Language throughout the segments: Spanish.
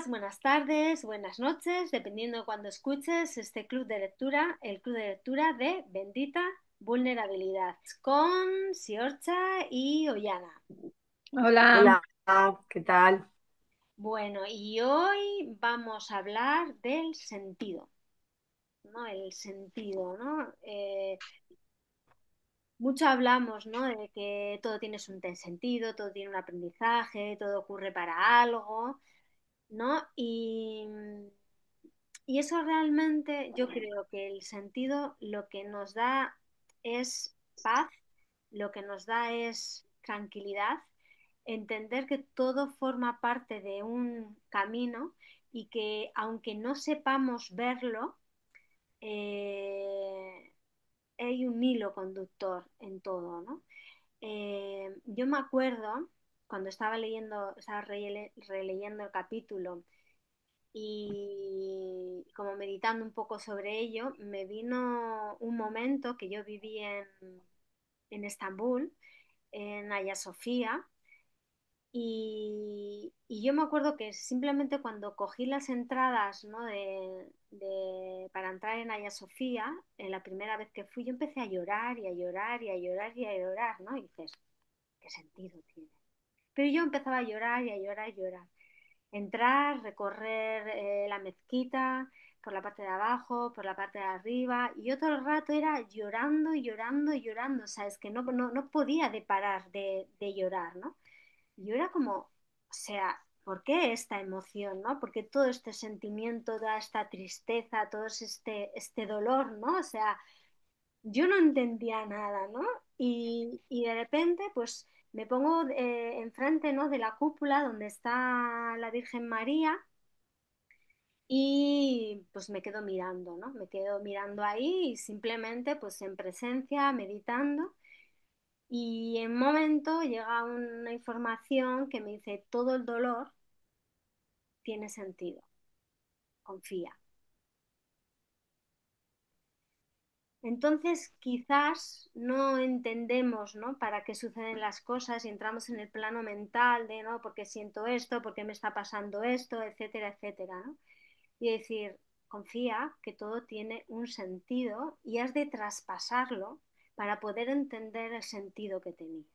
días, buenas tardes, buenas noches, dependiendo de cuando escuches este club de lectura, el club de lectura de Bendita Vulnerabilidad, con Siorcha y Ollana. Hola, Hola, ¿qué tal? Bueno, y hoy vamos a hablar del sentido, ¿no? El sentido, ¿no? Mucho hablamos, ¿no? De que todo tiene un sentido, todo tiene un aprendizaje, todo ocurre para algo, ¿no? Y eso realmente yo creo que el sentido lo que nos da es paz, lo que nos da es tranquilidad, entender que todo forma parte de un camino y que aunque no sepamos verlo, eh, hay un hilo conductor en todo, ¿no? Yo me acuerdo cuando estaba releyendo el capítulo y como meditando un poco sobre ello, me vino un momento que yo viví en Estambul, en Hagia Sofía, y yo me acuerdo que simplemente cuando cogí las entradas, ¿no? Para entrar en Hagia Sofía, en la primera vez que fui, yo empecé a llorar y a llorar y a llorar y a llorar, ¿no? Y dices, ¿qué sentido tiene? Pero yo empezaba a llorar y a llorar y a llorar. Entrar, recorrer la mezquita por la parte de abajo, por la parte de arriba, y yo todo el rato era llorando y llorando y llorando, ¿sabes? Que no podía de parar de llorar, ¿no? Y yo era como, o sea, ¿por qué esta emoción, no? Porque todo este sentimiento, toda esta tristeza, todo este dolor, ¿no? O sea, yo no entendía nada, ¿no? Y de repente, pues me pongo enfrente, ¿no? De la cúpula donde está la Virgen María y pues me quedo mirando, ¿no? Me quedo mirando ahí y simplemente pues en presencia, meditando. Y en un momento llega una información que me dice, todo el dolor tiene sentido, confía. Entonces, quizás no entendemos, ¿no? Para qué suceden las cosas y entramos en el plano mental de, ¿no? ¿Por qué siento esto? ¿Por qué me está pasando esto? Etcétera, etcétera, ¿no? Y decir, confía que todo tiene un sentido y has de traspasarlo para poder entender el sentido que tenía.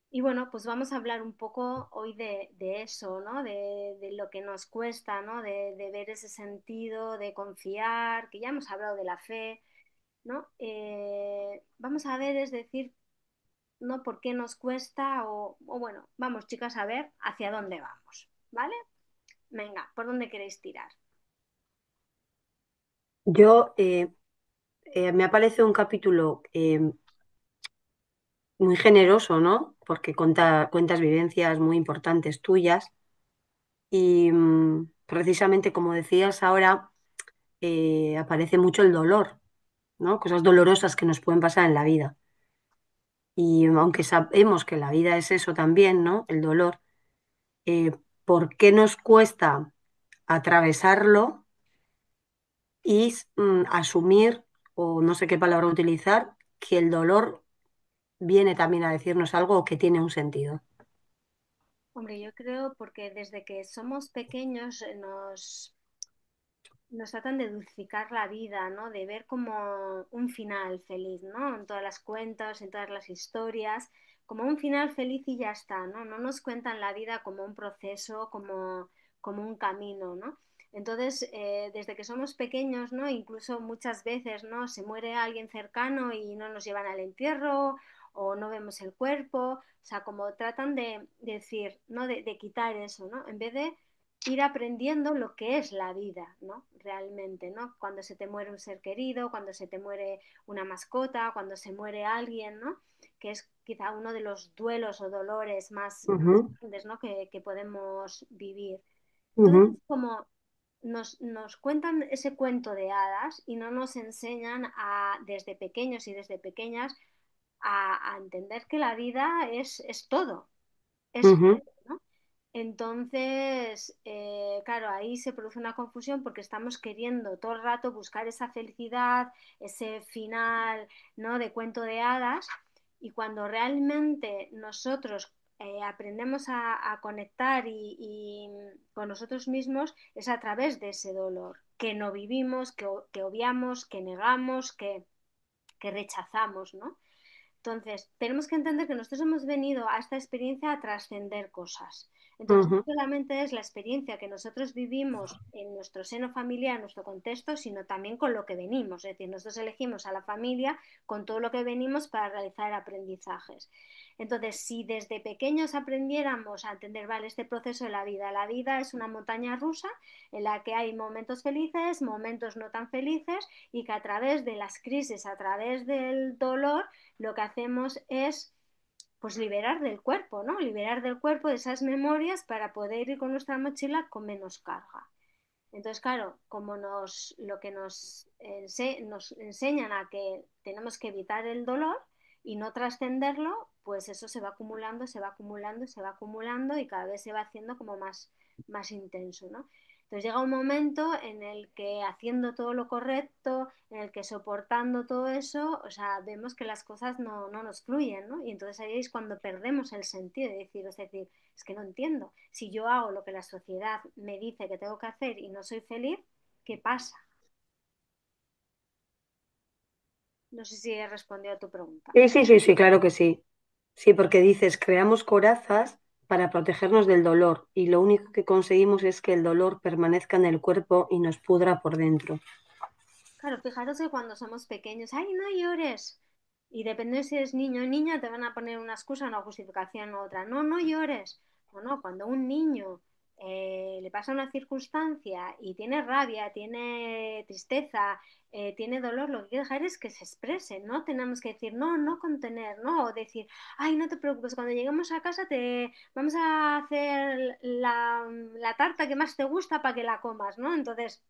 Y bueno, pues vamos a hablar un poco hoy de eso, ¿no? De lo que nos cuesta, ¿no? De ver ese sentido, de confiar, que ya hemos hablado de la fe, ¿no? Vamos a ver, es decir, ¿no? ¿Por qué nos cuesta? O bueno, vamos chicas a ver hacia dónde vamos, ¿vale? Venga, ¿por dónde queréis tirar? Yo, me ha parecido un capítulo muy generoso, ¿no? Porque cuentas vivencias muy importantes tuyas y precisamente como decías ahora, aparece mucho el dolor, ¿no? Cosas dolorosas que nos pueden pasar en la vida. Y aunque sabemos que la vida es eso también, ¿no? El dolor, eh, ¿por qué nos cuesta atravesarlo y asumir, o no sé qué palabra utilizar, que el dolor viene también a decirnos algo que tiene un sentido? Hombre, yo creo porque desde que somos pequeños nos tratan de dulcificar la vida, ¿no? De ver como un final feliz, ¿no? En todas las cuentas, en todas las historias, como un final feliz y ya está, ¿no? No nos cuentan la vida como un proceso, como un camino, ¿no? Entonces, desde que somos pequeños, ¿no? Incluso muchas veces, ¿no? Se muere alguien cercano y no nos llevan al entierro o no vemos el cuerpo, o sea, como tratan de decir, ¿no? De quitar eso, ¿no? En vez de ir aprendiendo lo que es la vida, ¿no? Realmente, ¿no? Cuando se te muere un ser querido, cuando se te muere una mascota, cuando se muere alguien, ¿no? Que es quizá uno de los duelos o dolores más Ujú, grandes, ¿no? Que podemos vivir. Entonces, ujú, como nos cuentan ese cuento de hadas y no nos enseñan desde pequeños y desde pequeñas a entender que la vida es todo, es ujú, todo, ¿no? Entonces, claro, ahí se produce una confusión porque estamos queriendo todo el rato buscar esa felicidad, ese final, ¿no? De cuento de hadas, y cuando realmente nosotros aprendemos a conectar con nosotros mismos es a través de ese dolor que no vivimos, que obviamos, que negamos, que rechazamos, ¿no? Entonces, tenemos que entender que nosotros hemos venido a esta experiencia a trascender cosas. Entonces, no Ujú, solamente es la experiencia que nosotros vivimos en nuestro seno familiar, en nuestro contexto, sino también con lo que venimos. Es decir, nosotros elegimos a la familia con todo lo que venimos para realizar aprendizajes. Entonces, si desde pequeños aprendiéramos a entender, vale, este proceso de la vida es una montaña rusa en la que hay momentos felices, momentos no tan felices y que a través de las crisis, a través del dolor, lo que hacemos es pues liberar del cuerpo, ¿no? Liberar del cuerpo de esas memorias para poder ir con nuestra mochila con menos carga. Entonces, claro, como lo que nos enseñan a que tenemos que evitar el dolor y no trascenderlo, pues eso se va acumulando, se va acumulando, se va acumulando y cada vez se va haciendo como más intenso, ¿no? Entonces llega un momento en el que haciendo todo lo correcto, en el que soportando todo eso, o sea, vemos que las cosas no nos fluyen, ¿no? Y entonces ahí es cuando perdemos el sentido de decir, es decir, es que no entiendo. Si yo hago lo que la sociedad me dice que tengo que hacer y no soy feliz, ¿qué pasa? No sé si he respondido a tu pregunta. sí, sí, sí, sí, claro que sí. Sí, porque dices, creamos corazas para protegernos del dolor y lo único que conseguimos es que el dolor permanezca en el cuerpo y nos pudra por dentro. Claro, fijaros que cuando somos pequeños, ay, no llores. Y depende de si eres niño o niña, te van a poner una excusa, una justificación u otra. No, no llores. No, no, cuando a un niño le pasa una circunstancia y tiene rabia, tiene tristeza, tiene dolor, lo que hay que dejar es que se exprese. No tenemos que decir, no, no contener, no, o decir, ay, no te preocupes, cuando lleguemos a casa te vamos a hacer la tarta que más te gusta para que la comas, ¿no? Entonces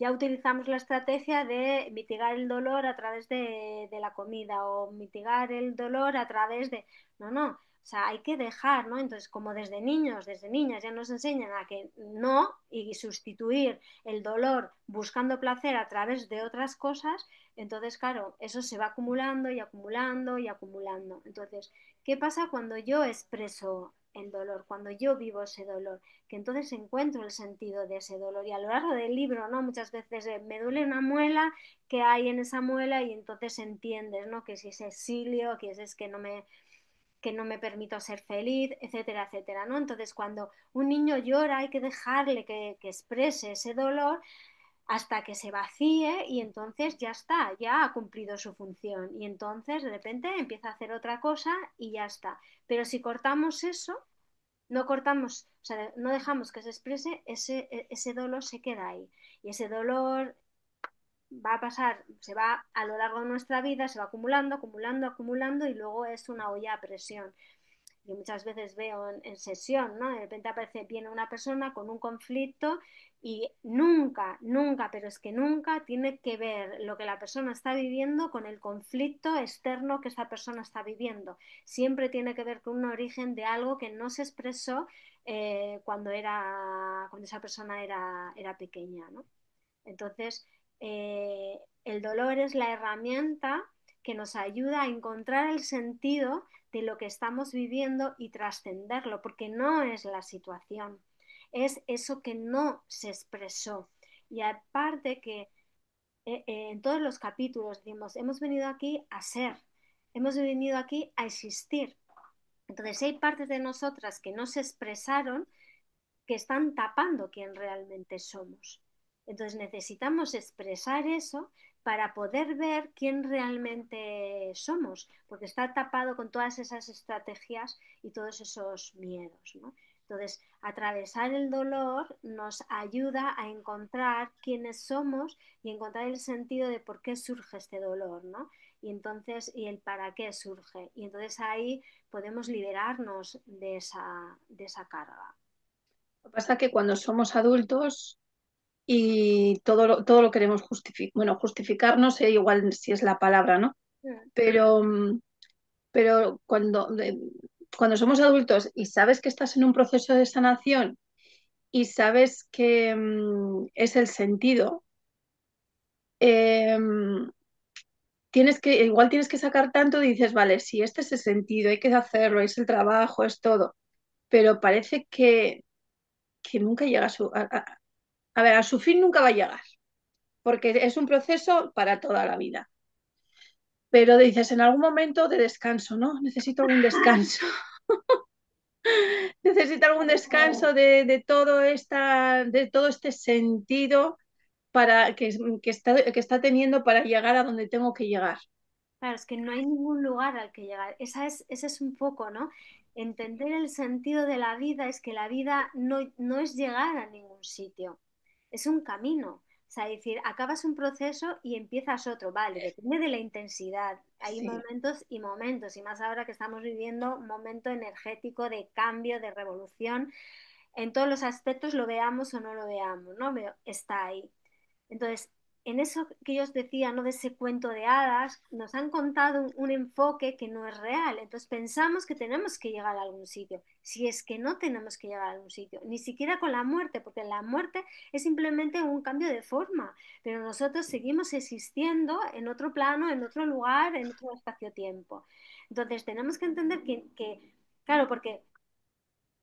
ya utilizamos la estrategia de mitigar el dolor a través de la comida o mitigar el dolor a través de... No, no, o sea, hay que dejar, ¿no? Entonces, como desde niños, desde niñas ya nos enseñan a que no y sustituir el dolor buscando placer a través de otras cosas, entonces, claro, eso se va acumulando y acumulando y acumulando. Entonces, ¿qué pasa cuando yo expreso el dolor, cuando yo vivo ese dolor? Que entonces encuentro el sentido de ese dolor. Y a lo largo del libro, ¿no? Muchas veces me duele una muela, ¿qué hay en esa muela? Y entonces entiendes, ¿no? Que si es exilio, que es que no me permito ser feliz, etcétera, etcétera, ¿no? Entonces, cuando un niño llora, hay que dejarle que exprese ese dolor hasta que se vacíe y entonces ya está, ya ha cumplido su función y entonces de repente empieza a hacer otra cosa y ya está. Pero si cortamos eso, no cortamos, o sea, no dejamos que se exprese, ese dolor se queda ahí. Y ese dolor va a pasar, se va a lo largo de nuestra vida, se va acumulando, acumulando, acumulando y luego es una olla a presión. Yo muchas veces veo en sesión, ¿no? De repente aparece, viene una persona con un conflicto y nunca, nunca, pero es que nunca tiene que ver lo que la persona está viviendo con el conflicto externo que esa persona está viviendo. Siempre tiene que ver con un origen de algo que no se expresó cuando esa persona era pequeña, ¿no? Entonces, el dolor es la herramienta que nos ayuda a encontrar el sentido de lo que estamos viviendo y trascenderlo, porque no es la situación, es eso que no se expresó. Y aparte que en todos los capítulos decimos, hemos venido aquí a ser, hemos venido aquí a existir. Entonces, si hay partes de nosotras que no se expresaron, que están tapando quién realmente somos. Entonces necesitamos expresar eso para poder ver quién realmente somos, porque está tapado con todas esas estrategias y todos esos miedos, ¿no? Entonces, atravesar el dolor nos ayuda a encontrar quiénes somos y encontrar el sentido de por qué surge este dolor, ¿no? Y entonces, y el para qué surge. Y entonces ahí podemos liberarnos de esa carga. Lo que pasa es que cuando somos adultos y todo lo queremos justificar, bueno, justificar no sé igual si es la palabra, ¿no? Mm. Pero, pero cuando somos adultos y sabes que estás en un proceso de sanación y sabes que es el sentido, eh, igual tienes que sacar tanto y dices, vale, si este es el sentido, hay que hacerlo, es el trabajo, es todo, pero parece que nunca llega a ver, a su fin nunca va a llegar, porque es un proceso para toda la vida. Pero dices, en algún momento de descanso, ¿no? Necesito algún descanso. Necesito algún descanso de todo este sentido para que está teniendo para llegar a donde tengo que llegar. Claro, es que no hay ningún lugar al que llegar. Ese es un poco, ¿no? Entender el sentido de la vida es que la vida no es llegar a ningún sitio, es un camino. O sea, es decir, acabas un proceso y empiezas otro, vale, depende de la intensidad. Hay Sí, momentos y momentos, y más ahora que estamos viviendo un momento energético de cambio, de revolución, en todos los aspectos, lo veamos o no lo veamos, ¿no? Pero está ahí. Entonces, en eso que yo os decía, ¿no? De ese cuento de hadas, nos han contado un enfoque que no es real. Entonces pensamos que tenemos que llegar a algún sitio. Si es que no tenemos que llegar a algún sitio, ni siquiera con la muerte, porque la muerte es simplemente un cambio de forma, pero nosotros seguimos existiendo en otro plano, en otro lugar, en otro espacio-tiempo. Entonces tenemos que entender claro, porque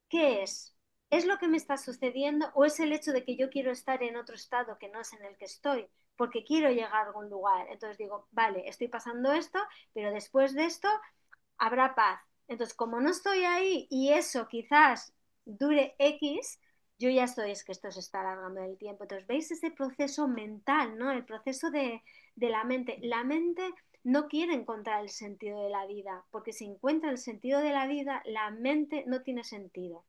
¿qué es? ¿Es lo que me está sucediendo o es el hecho de que yo quiero estar en otro estado que no es en el que estoy? Porque quiero llegar a algún lugar. Entonces digo, vale, estoy pasando esto, pero después de esto habrá paz. Entonces, como no estoy ahí y eso quizás dure X, yo ya estoy, es que esto se está alargando el tiempo. Entonces, ¿veis ese proceso mental, ¿no? El proceso de la mente. La mente no quiere encontrar el sentido de la vida, porque si encuentra el sentido de la vida, la mente no tiene sentido.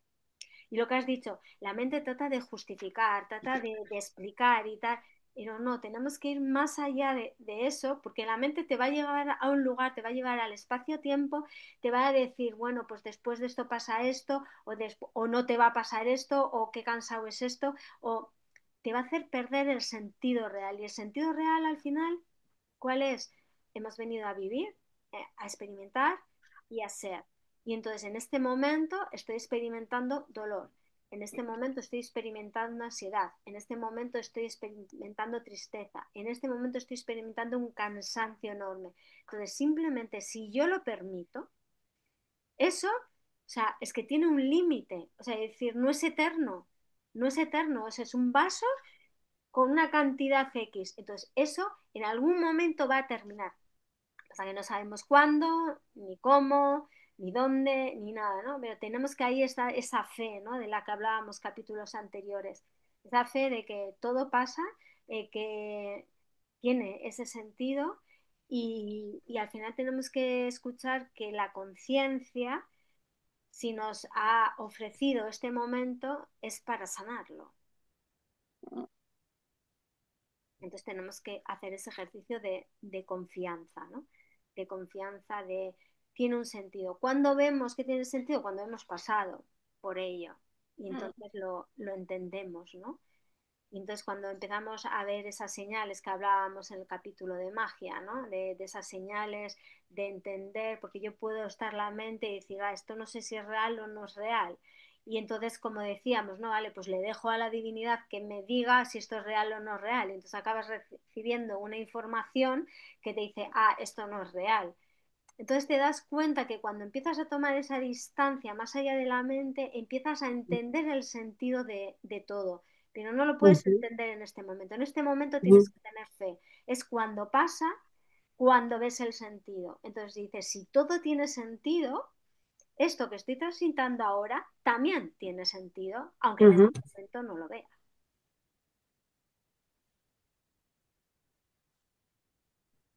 Y lo que has dicho, la mente trata de justificar, trata de explicar y tal, pero no, tenemos que ir más allá de eso, porque la mente te va a llevar a un lugar, te va a llevar al espacio-tiempo, te va a decir, bueno, pues después de esto pasa esto, o no te va a pasar esto, o qué cansado es esto, o te va a hacer perder el sentido real. Y el sentido real al final, ¿cuál es? Hemos venido a vivir, a experimentar y a ser. Y entonces en este momento estoy experimentando dolor, en este momento estoy experimentando ansiedad, en este momento estoy experimentando tristeza, en este momento estoy experimentando un cansancio enorme. Entonces simplemente si yo lo permito, eso, o sea, es que tiene un límite, o sea, es decir, no es eterno, no es eterno, o sea, es un vaso con una cantidad X. Entonces eso en algún momento va a terminar. O sea, que no sabemos cuándo, ni cómo, ni dónde, ni nada, ¿no? Pero tenemos que ahí está esa fe, ¿no? De la que hablábamos capítulos anteriores. Esa fe de que todo pasa, que tiene ese sentido y al final tenemos que escuchar que la conciencia, si nos ha ofrecido este momento, es para sanarlo. Entonces tenemos que hacer ese ejercicio de confianza, ¿no? De confianza, tiene un sentido. ¿Cuándo vemos que tiene sentido? Cuando hemos pasado por ello y entonces lo entendemos, ¿no? Y entonces cuando empezamos a ver esas señales que hablábamos en el capítulo de magia, ¿no? De esas señales, de entender, porque yo puedo estar la mente y decir, ah, esto no sé si es real o no es real. Y entonces, como decíamos, no, vale, pues le dejo a la divinidad que me diga si esto es real o no es real. Y entonces acabas recibiendo una información que te dice, ah, esto no es real. Entonces te das cuenta que cuando empiezas a tomar esa distancia más allá de la mente, empiezas a entender el sentido de todo, pero no lo puedes ujú, entender en este momento. En este momento tienes ujú. que tener fe. Es cuando pasa, cuando ves el sentido. Entonces dices, si todo tiene sentido, esto que estoy transitando ahora también tiene sentido, aunque en este Ujú. momento no lo vea.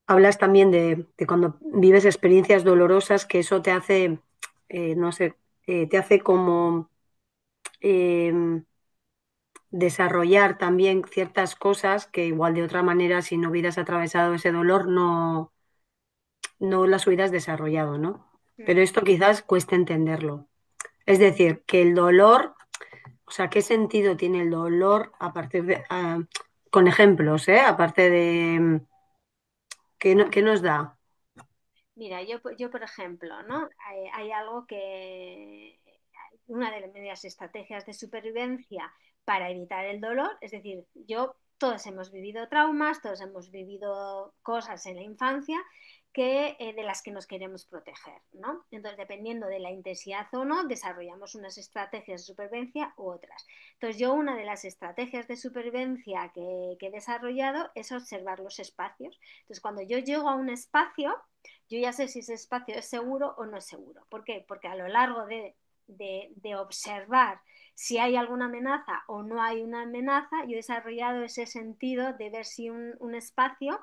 Hablas también de cuando vives experiencias dolorosas, que eso te hace, no sé, te hace como em, desarrollar también ciertas cosas que igual de otra manera, si no hubieras atravesado ese dolor, no las hubieras desarrollado, ¿no? Mm. Pero esto quizás cueste entenderlo. Es decir, que el dolor, o sea, ¿qué sentido tiene el dolor a partir de, con ejemplos, aparte de, qué nos da? Mira, yo por ejemplo, ¿no? Hay algo que, una de las estrategias de supervivencia para evitar el dolor, es decir, yo todos hemos vivido traumas, todos hemos vivido cosas en la infancia de las que nos queremos proteger, ¿no? Entonces, dependiendo de la intensidad o no, desarrollamos unas estrategias de supervivencia u otras. Entonces, yo una de las estrategias de supervivencia que he desarrollado es observar los espacios. Entonces, cuando yo llego a un espacio, yo ya sé si ese espacio es seguro o no es seguro. ¿Por qué? Porque a lo largo de observar si hay alguna amenaza o no hay una amenaza, yo he desarrollado ese sentido de ver si un espacio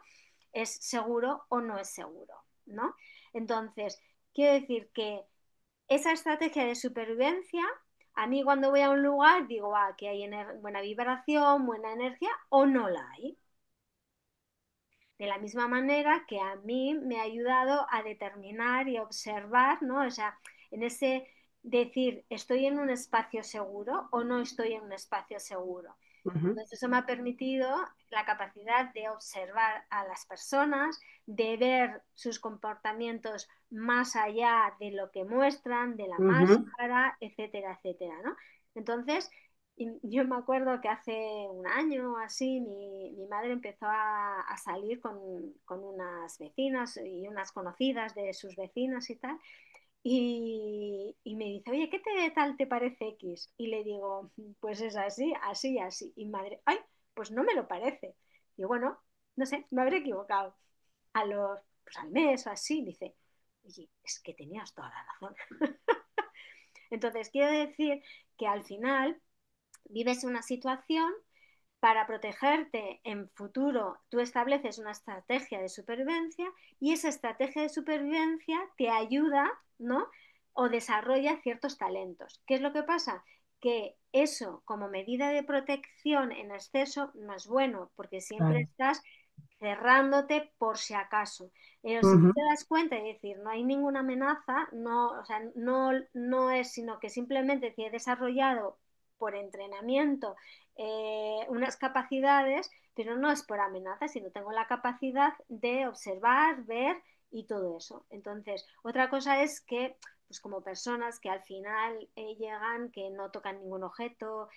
es seguro o no es seguro, ¿no? Entonces, quiero decir que esa estrategia de supervivencia, a mí cuando voy a un lugar digo, que hay buena vibración, buena energía o no la hay. De la misma manera que a mí me ha ayudado a determinar y observar, ¿no? O sea, en ese decir, ¿estoy en un espacio seguro o no estoy en un espacio seguro? Ujú, Entonces, eso me ha permitido la capacidad de observar a las personas, de ver sus comportamientos más allá de lo que muestran, de la ujú, máscara, etcétera, etcétera, ¿no? Entonces, yo me acuerdo que hace un año o así mi madre empezó a salir con unas vecinas y unas conocidas de sus vecinas y tal, y me dice, oye, tal te parece X? Y le digo, pues es así, así, así. Y madre, ay, pues no me lo parece. Y bueno, no sé, me habré equivocado. Pues al mes o así, me dice, oye, es que tenías toda la razón. Entonces, quiero decir que al final vives una situación para protegerte en futuro, tú estableces una estrategia de supervivencia y esa estrategia de supervivencia te ayuda, ¿no? O desarrolla ciertos talentos. ¿Qué es lo que pasa? Que eso como medida de protección en exceso no es bueno, porque siempre claro. estás cerrándote por si acaso. Pero si tú Ujú, te das cuenta y decir, no hay ninguna amenaza, no, o sea, no es, sino que simplemente te he desarrollado por entrenamiento unas capacidades, pero no es por amenaza, sino tengo la capacidad de observar, ver y todo eso. Entonces, otra cosa es que, pues como personas que al final llegan, que no tocan ningún objeto,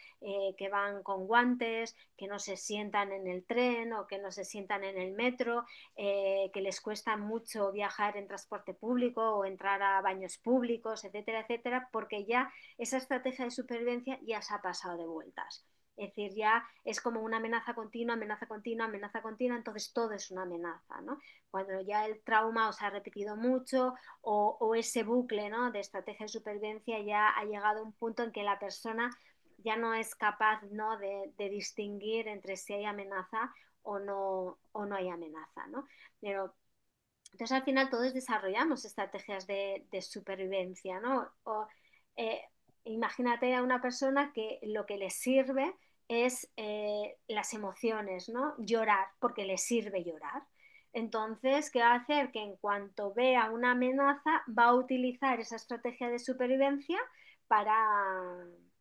que van con guantes, que no se sientan en el tren o que no se sientan en el metro, que les cuesta mucho viajar en transporte público o entrar a baños públicos, etcétera, etcétera, porque ya esa estrategia de supervivencia ya se ha pasado de vueltas. Es decir, ya es como una amenaza continua, amenaza continua, amenaza continua, entonces todo es una amenaza, ¿no? Cuando ya el trauma os ha repetido mucho o ese bucle, ¿no? De estrategia de supervivencia ya ha llegado a un punto en que la persona ya no es capaz, ¿no? de distinguir entre si hay amenaza o no hay amenaza, ¿no? Pero entonces al final todos desarrollamos estrategias de supervivencia, ¿no? Eh, Imagínate a una persona que lo que le sirve es las emociones, ¿no? Llorar, porque le sirve llorar. Entonces, ¿qué va a hacer? Que en cuanto vea una amenaza, va a utilizar esa estrategia de supervivencia para,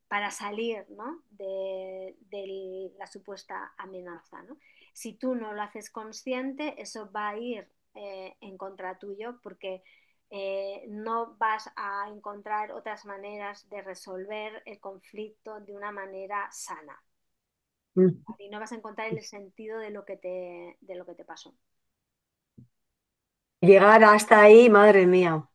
para salir, ¿no? de la supuesta amenaza, ¿no? Si tú no lo haces consciente, eso va a ir en contra tuyo porque no vas a encontrar otras maneras de resolver el conflicto de una manera sana. ujú. Y no vas a encontrar el sentido de lo que te pasó. Llegar hasta ahí, madre mía.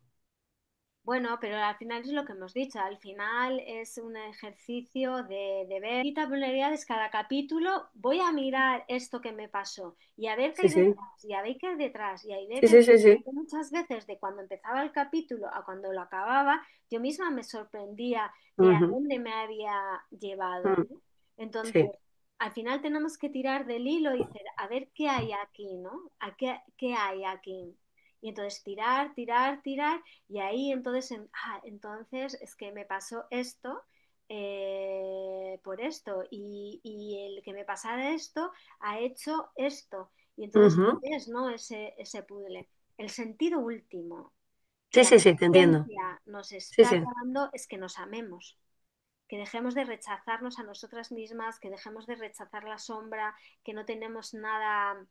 Bueno, pero al final es lo que hemos dicho, al final es un ejercicio de ver distintas vulnerabilidades cada capítulo, voy a mirar esto que me pasó y a ver qué Sí, hay sí, detrás, y a ver qué hay detrás, y a ver sí, qué hay sí, sí, detrás. sí. Muchas veces de cuando empezaba el capítulo a cuando lo acababa, yo misma me sorprendía de a Ujú, dónde me había llevado, ujú. ¿no? Entonces, Sí. al final tenemos que tirar del hilo y decir, a ver qué hay aquí, ¿no? ¿Qué hay aquí? Y entonces tirar, tirar, tirar y ahí entonces, entonces es que me pasó esto por esto y el que me pasara esto ha hecho esto. Y entonces Ujú. es, ¿no? Ese puzzle. El sentido último que Sí, la sí, sí, te entiendo. ciencia nos Sí, está sí. dando es que nos amemos, que dejemos de rechazarnos a nosotras mismas, que dejemos de rechazar la sombra, que no tenemos nada,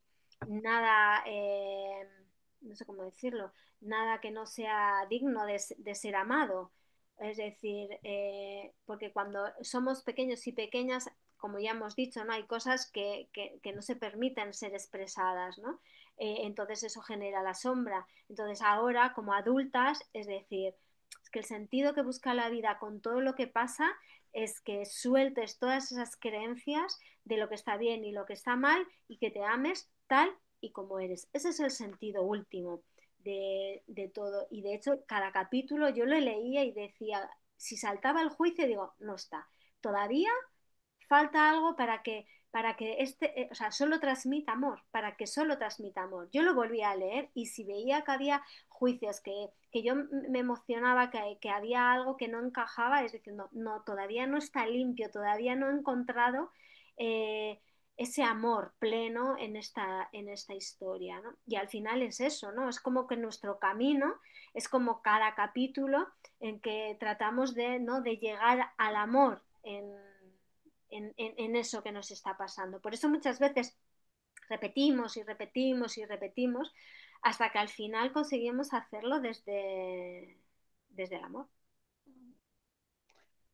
no sé cómo decirlo, nada que no sea digno de ser amado. Es decir, porque cuando somos pequeños y pequeñas como ya hemos dicho, ¿no? Hay cosas que no se permiten ser expresadas, ¿no? Entonces eso genera la sombra. Entonces ahora, como adultas, es decir, es que el sentido que busca la vida con todo lo que pasa es que sueltes todas esas creencias de lo que está bien y lo que está mal y que te ames tal y como eres. Ese es el sentido último de todo. Y de hecho, cada capítulo yo lo leía y decía, si saltaba el juicio, digo, no está. Todavía falta algo para que o sea, solo transmita amor, para que solo transmita amor. Yo lo volví a leer y si veía que había juicios, que yo me emocionaba, que había algo que no encajaba, es decir, no, no, todavía no está limpio, todavía no he encontrado eh, ese amor pleno en esta historia, ¿no? Y al final es eso, ¿no? Es como que nuestro camino, es como cada capítulo en que tratamos de, ¿no? de llegar al amor en eso que nos está pasando. Por eso muchas veces repetimos y repetimos y repetimos hasta que al final conseguimos hacerlo desde el amor.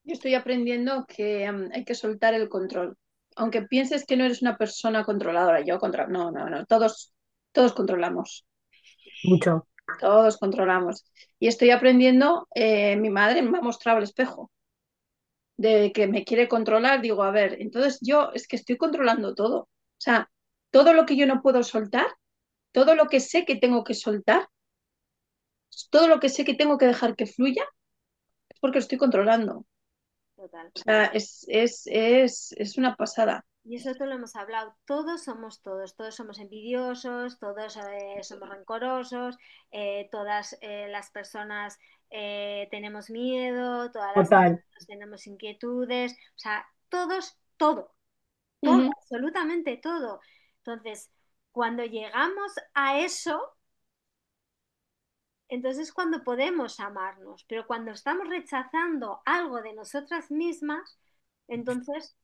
Yo estoy aprendiendo que hay que soltar el control. Aunque pienses que no eres una persona controladora, no, no, no, todos controlamos, Mucho. todos controlamos. Y estoy aprendiendo, mi madre me ha mostrado el espejo de que me quiere controlar, digo, a ver, entonces yo es que estoy controlando todo. O sea, todo lo que yo no puedo soltar, todo lo que sé que tengo que soltar, todo lo que sé que tengo que dejar que fluya, es porque lo estoy controlando. Total. O sea, es una pasada. Y eso todo lo hemos hablado. Todos somos envidiosos, todos somos rencorosos, todas las personas tenemos miedo, todas las Total. personas tenemos inquietudes, o sea, todo, Ujú. absolutamente todo. Entonces, cuando llegamos a eso, entonces es cuando podemos amarnos, pero cuando estamos rechazando algo de nosotras mismas, entonces,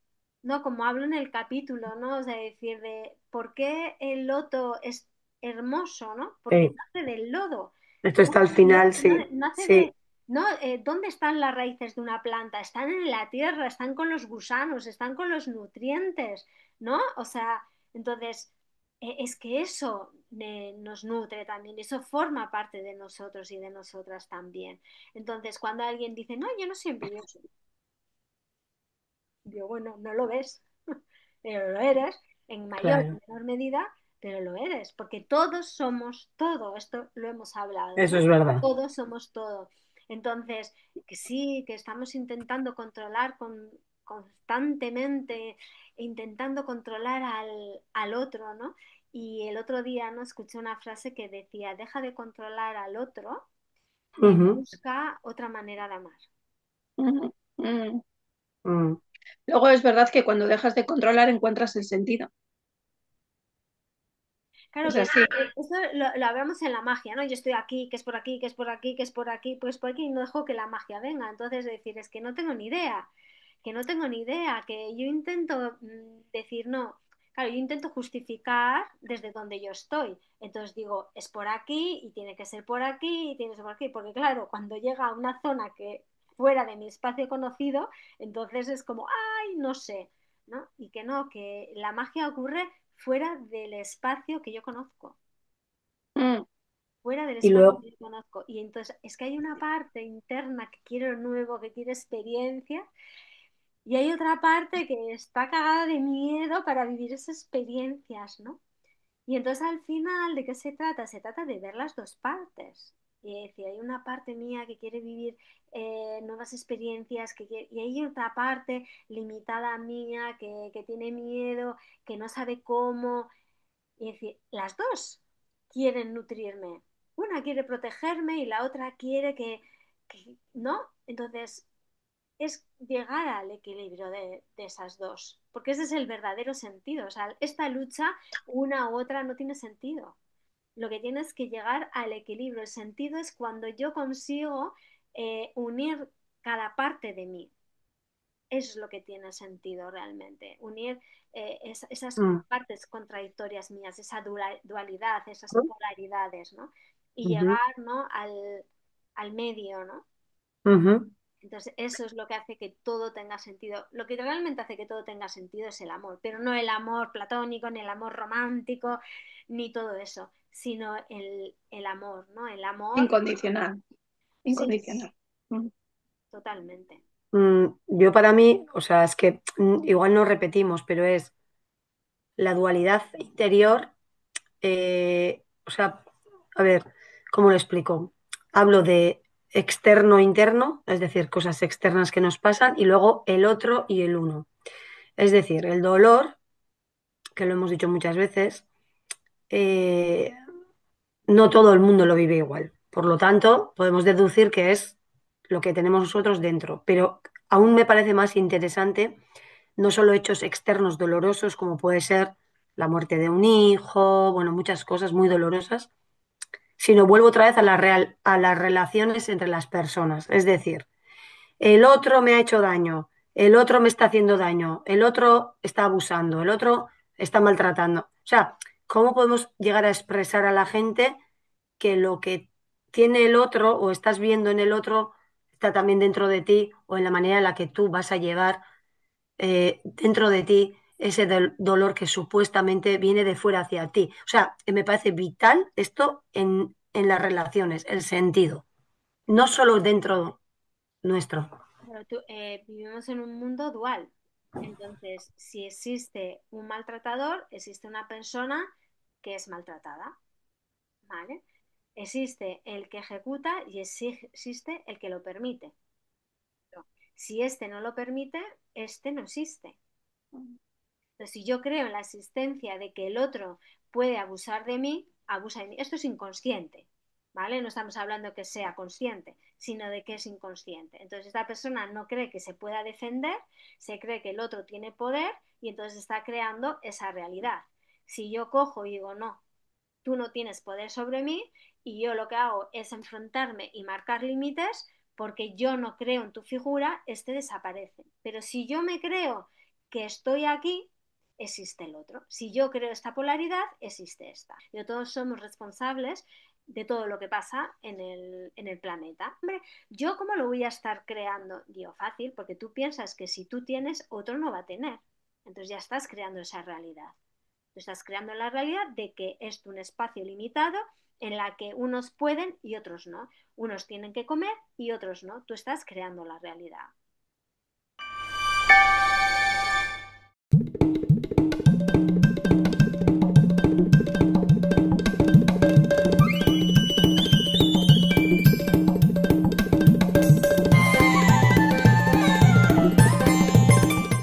no, como hablo en el capítulo, ¿no? O sea, decir de por qué el loto es hermoso, ¿no? Porque Sí. nace del lodo. Esto está al final, sí, Nace sí. de, ¿no? ¿Dónde están las raíces de una planta? Están en la tierra, están con los gusanos, están con los nutrientes, ¿no? O sea, entonces, es que eso nos nutre también, eso forma parte de nosotros y de nosotras también. Entonces, cuando alguien dice, no, yo no soy envidioso, digo, bueno, no lo ves, pero lo eres, en mayor o Claro. menor medida, pero lo eres, porque todos somos todo, esto lo hemos hablado, Eso ¿no? es verdad. Todos somos todo. Entonces, que sí, que estamos intentando controlar constantemente, intentando controlar al otro, ¿no? Y el otro día, ¿no? Escuché una frase que decía, deja de controlar al otro y Ujú, busca otra manera de amar. Ujú. Mm. mm. Luego es verdad que cuando dejas de controlar encuentras el sentido. Claro Es que así. eso lo hablamos en la magia, ¿no? Yo estoy aquí, que es por aquí, que es por aquí, que es por aquí, pues por aquí, y no dejo que la magia venga. Entonces, decir, es que no tengo ni idea, que no tengo ni idea, que yo intento decir, no, claro, yo intento justificar desde donde yo estoy. Entonces digo, es por aquí y tiene que ser por aquí y tiene que ser por aquí, porque claro, cuando llega a una zona que fuera de mi espacio conocido, entonces es como, ay, no sé, ¿no? Y que no, que la magia ocurre fuera del espacio que yo conozco, Mm. fuera del Y espacio luego, que yo conozco. Y entonces es que hay una parte interna que quiere lo nuevo, que quiere experiencia, y hay otra parte que está cagada de miedo para vivir esas experiencias, ¿no? Y entonces al final, ¿de qué se trata? Se trata de ver las dos partes. Y decir, hay una parte mía que quiere vivir nuevas experiencias y hay otra parte limitada mía que tiene miedo, que no sabe cómo. Y decir, las dos quieren nutrirme. Una quiere protegerme y la otra quiere ¿no? Entonces, es llegar al equilibrio de esas dos, porque ese es el verdadero sentido. O sea, esta lucha, una u otra, no tiene sentido. Lo que tienes que llegar al equilibrio. El sentido es cuando yo consigo unir cada parte de mí. Eso es lo que tiene sentido realmente. Unir esas mm, partes contradictorias mías, esa dualidad, esas ujú, polaridades, ¿no? Y ujú, llegar, ¿no? al medio, ¿no? ujú. Entonces, eso es lo que hace que todo tenga sentido. Lo que realmente hace que todo tenga sentido es el amor, pero no el amor platónico, ni el amor romántico, ni todo eso, sino el amor, ¿no? El amor, Incondicional, sí, incondicional. Mm. totalmente. Yo para mí, o sea, es que igual no repetimos, pero es la dualidad interior, o sea, a ver, ¿cómo lo explico? Hablo de externo-interno, es decir, cosas externas que nos pasan, y luego el otro y el uno. Es decir, el dolor, que lo hemos dicho muchas veces, eh, no todo el mundo lo vive igual. Por lo tanto, podemos deducir que es lo que tenemos nosotros dentro. Pero aún me parece más interesante no solo hechos externos dolorosos, como puede ser la muerte de un hijo, bueno, muchas cosas muy dolorosas, sino vuelvo otra vez a a las relaciones entre las personas. Es decir, el otro me ha hecho daño, el otro me está haciendo daño, el otro está abusando, el otro está maltratando. O sea, ¿cómo podemos llegar a expresar a la gente que lo que tiene el otro o estás viendo en el otro está también dentro de ti o en la manera en la que tú vas a llevar dentro de ti ese dolor que supuestamente viene de fuera hacia ti? O sea, me parece vital esto en las relaciones, el sentido, no solo dentro nuestro. Pero vivimos en un mundo dual. Entonces, si existe un maltratador, existe una persona que es maltratada, ¿vale? Existe el que ejecuta y existe el que lo permite. Si este no lo permite, este no existe. Entonces, si yo creo en la existencia de que el otro puede abusar de mí, abusa de mí. Esto es inconsciente, ¿vale? No estamos hablando que sea consciente, sino de que es inconsciente. Entonces, esta persona no cree que se pueda defender, se cree que el otro tiene poder y entonces está creando esa realidad. Si yo cojo y digo, no, tú no tienes poder sobre mí y yo lo que hago es enfrentarme y marcar límites porque yo no creo en tu figura, este desaparece. Pero si yo me creo que estoy aquí, existe el otro. Si yo creo esta polaridad, existe esta. Y todos somos responsables de todo lo que pasa en el planeta. Hombre, ¿yo cómo lo voy a estar creando? Digo, fácil, porque tú piensas que si tú tienes, otro no va a tener. Entonces ya estás creando esa realidad. Tú estás creando la realidad de que es un espacio limitado en la que unos pueden y otros no. Unos tienen que comer y otros no. Tú estás creando la realidad.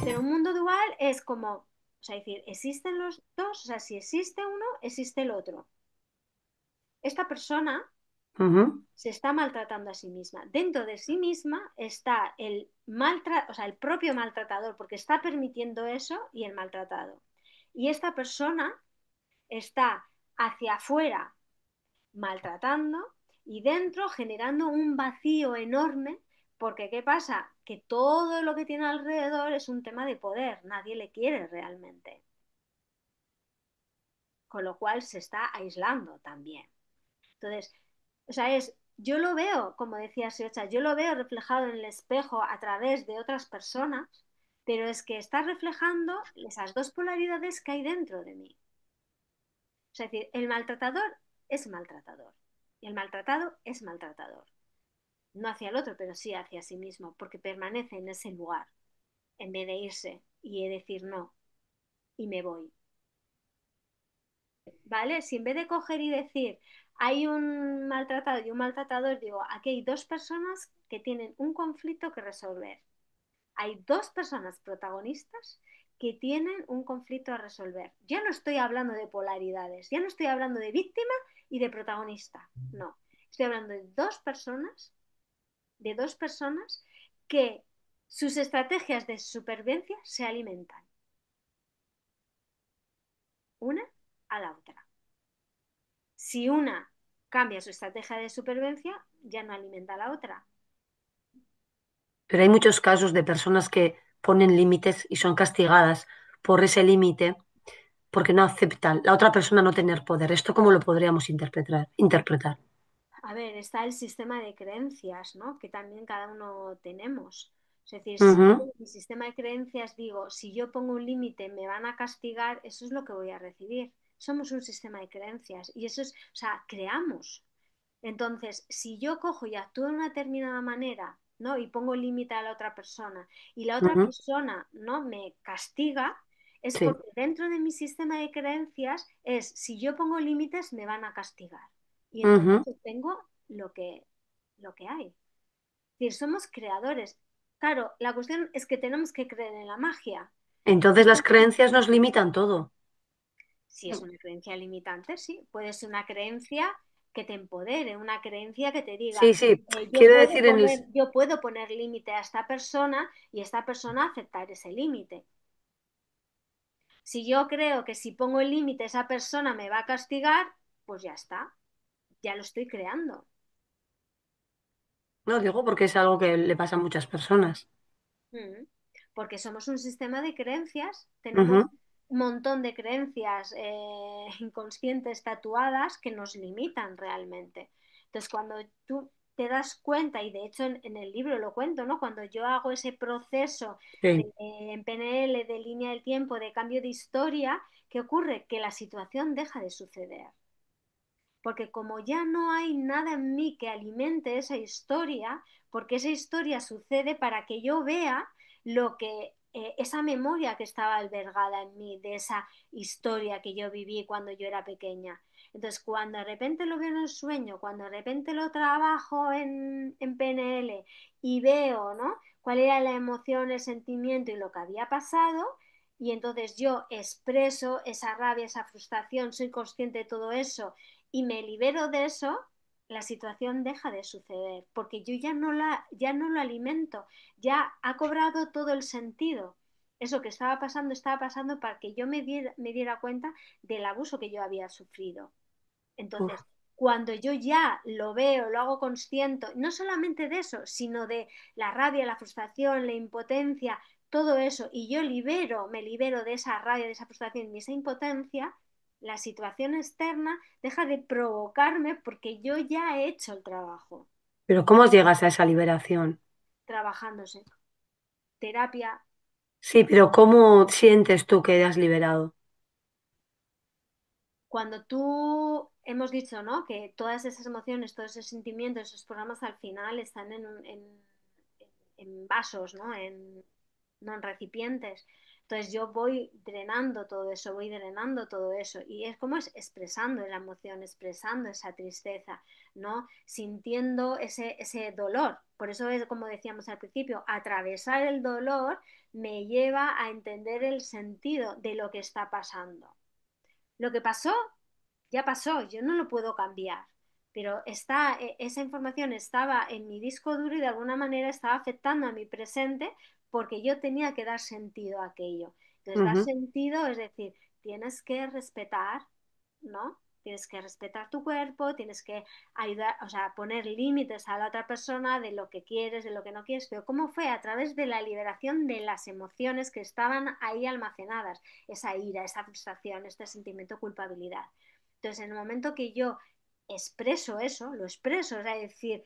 Pero un mundo dual es como, o sea, decir, existen los dos, o sea, si existe uno, existe el otro. Esta persona Ujú. se está maltratando a sí misma. Dentro de sí misma está o sea, el propio maltratador, porque está permitiendo eso, y el maltratado. Y esta persona está hacia afuera maltratando y dentro generando un vacío enorme, porque ¿qué pasa? Que todo lo que tiene alrededor es un tema de poder, nadie le quiere realmente, con lo cual se está aislando también. Entonces, o sea, yo lo veo, como decía Siocha, yo lo veo reflejado en el espejo a través de otras personas, pero es que está reflejando esas dos polaridades que hay dentro de mí. Es decir, el maltratador es maltratador y el maltratado es maltratador. No hacia el otro, pero sí hacia sí mismo, porque permanece en ese lugar, en vez de irse y decir no, y me voy. ¿Vale? Si en vez de coger y decir hay un maltratado y un maltratador, digo, aquí hay dos personas que tienen un conflicto que resolver. Hay dos personas protagonistas que tienen un conflicto a resolver. Ya no estoy hablando de polaridades, ya no estoy hablando de víctima y de protagonista, no. Estoy hablando de dos personas que sus estrategias de supervivencia se alimentan una a la otra. Si una cambia su estrategia de supervivencia, ya no alimenta a la otra. Pero hay muchos casos de personas que ponen límites y son castigadas por ese límite porque no aceptan la otra persona no tener poder. ¿Esto cómo lo podríamos interpretar? A ver, está el sistema de creencias, ¿no? Que también cada uno tenemos. Es decir, si yo Ujú, en mi sistema de creencias digo, si yo pongo un límite me van a castigar, eso es lo que voy a recibir. Somos un sistema de creencias y eso es, o sea, creamos. Entonces, si yo cojo y actúo de una determinada manera, ¿no? Y pongo límite a la otra persona y la otra ujú, persona, ¿no? Me castiga, es sí, porque dentro de mi sistema de creencias es, si yo pongo límites, me van a castigar. Y entonces ujú. obtengo lo que hay. Es decir, somos creadores. Claro, la cuestión es que tenemos que creer en la magia. Entonces las creencias nos limitan todo. Si es una creencia limitante, sí, puede ser una creencia que te empodere, una creencia que te diga, Sí, sí, quiero decir en el... yo puedo poner límite a esta persona y esta persona aceptar ese límite. Si yo creo que si pongo el límite esa persona me va a castigar, pues ya está, ya lo estoy creando. No digo porque es algo que le pasa a muchas personas. Mm. Porque somos un sistema de creencias, tenemos Ujú, un montón de creencias inconscientes tatuadas que nos limitan realmente. Entonces, cuando tú te das cuenta, y de hecho en el libro lo cuento, ¿no? Cuando yo hago ese proceso sí. en PNL de línea del tiempo, de cambio de historia, ¿qué ocurre? Que la situación deja de suceder. Porque como ya no hay nada en mí que alimente esa historia, porque esa historia sucede para que yo vea lo que esa memoria que estaba albergada en mí, de esa historia que yo viví cuando yo era pequeña. Entonces, cuando de repente lo veo en el sueño, cuando de repente lo trabajo en PNL y veo, ¿no? Cuál era la emoción, el sentimiento y lo que había pasado, y entonces yo expreso esa rabia, esa frustración, soy consciente de todo eso y me libero de eso, la situación deja de suceder, porque yo ya no lo alimento, ya ha cobrado todo el sentido. Eso que estaba pasando para que yo me diera cuenta del abuso que yo había sufrido. Uf. Entonces, cuando yo ya lo veo, lo hago consciente, no solamente de eso, sino de la rabia, la frustración, la impotencia, todo eso, y yo me libero de esa rabia, de esa frustración y de esa impotencia, la situación externa deja de provocarme porque yo ya he hecho el trabajo, Pero ¿cómo llegas a esa liberación? trabajándose. Terapia, Sí, pero ¿cómo sientes tú que has liberado? cuando tú hemos dicho, ¿no? Que todas esas emociones, todos esos sentimientos, esos programas al final están en vasos, ¿no? No en recipientes. Entonces yo voy drenando todo eso, voy drenando todo eso. Y es como es expresando la emoción, expresando esa tristeza, ¿no? Sintiendo ese dolor. Por eso es como decíamos al principio, atravesar el dolor me lleva a entender el sentido de lo que está pasando. Lo que pasó, ya pasó, yo no lo puedo cambiar, pero esa información estaba en mi disco duro y de alguna manera estaba afectando a mi presente porque yo tenía que dar sentido a aquello. Entonces, dar Ujú. sentido es decir, tienes que respetar, ¿no? Tienes que respetar tu cuerpo, tienes que ayudar, o sea, poner límites a la otra persona de lo que quieres, de lo que no quieres, pero ¿cómo fue? A través de la liberación de las emociones que estaban ahí almacenadas, esa ira, esa frustración, este sentimiento de culpabilidad. Entonces, en el momento que yo expreso eso, lo expreso, o sea, decir,